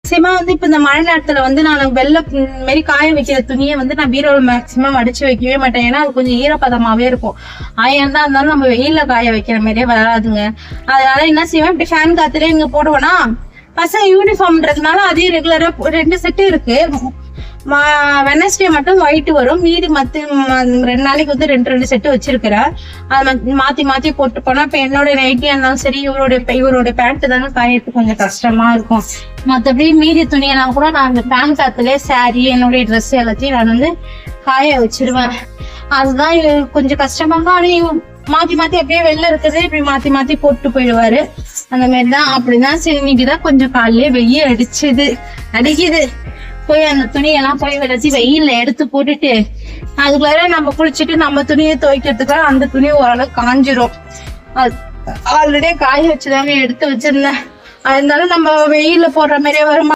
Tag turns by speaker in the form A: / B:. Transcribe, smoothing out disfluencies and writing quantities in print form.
A: Maximum வந்து இப்ப இந்த மழை நேரத்துல வந்து நான் வெள்ளை மாரி காய வைக்கிற துணியை வந்து நான் பீரோல மேக்சிமம் அடிச்சு வைக்கவே மாட்டேன். ஏன்னா அது கொஞ்சம் ஈரப்பதமாவே இருக்கும். ஆயிரம் தான் இருந்தாலும் நம்ம வெயில காய வைக்கிற மாதிரியே வராதுங்க. அதனால என்ன செய்வேன், இப்படி ஃபேன் காத்துலயே இங்க போடுவேனா, பசங்க யூனிஃபார்ம்ன்றதுனால அதே ரெகுலரா 2 செட்டு இருக்கு. வெனஸ்டே மட்டும் ஒயிட் வரும், மீதி மத்த 2 நாளைக்கு வந்து 2 செட்டு வச்சிருக்கிறேன். அதை மாத்தி மாத்தி போட்டு போனா இப்ப என்னோட நைட்டியா இருந்தாலும் சரி, இவருடைய பேண்ட் தானே காயறதுக்கு கொஞ்சம் கஷ்டமா இருக்கும். மத்தபடி மீதி துணியெல்லாம் கூட நான் அந்த ஃபேன் காத்துலயே சாரி, என்னுடைய ட்ரெஸ் எல்லாத்தையும் நான் வந்து காய வச்சிருவேன். அதுதான் கொஞ்சம் கஷ்டமா இருக்கும். மாத்தி மாத்தி அப்படியே வெளில இருக்கிறதே இப்படி மாத்தி மாத்தி போட்டு போயிடுவாரு. அந்த மாதிரிதான். அப்படிதான் சரி, இன்னைக்குதான் கொஞ்சம் காலையிலே வெயில் அடிக்குது. போய் அந்த துணியெல்லாம் போய் விளைச்சி வெயில்ல எடுத்து போட்டுட்டு அதுக்குள்ளார நம்ம குளிச்சுட்டு நம்ம துணியை துவைக்கிறதுக்காக அந்த துணி ஓரளவு காஞ்சிரும். ஆல்ரெடியே காய வச்சுதாங்க எடுத்து வச்சிருந்தேன். அதனால நம்ம வெயில்ல போடுற மாதிரியே வரும்.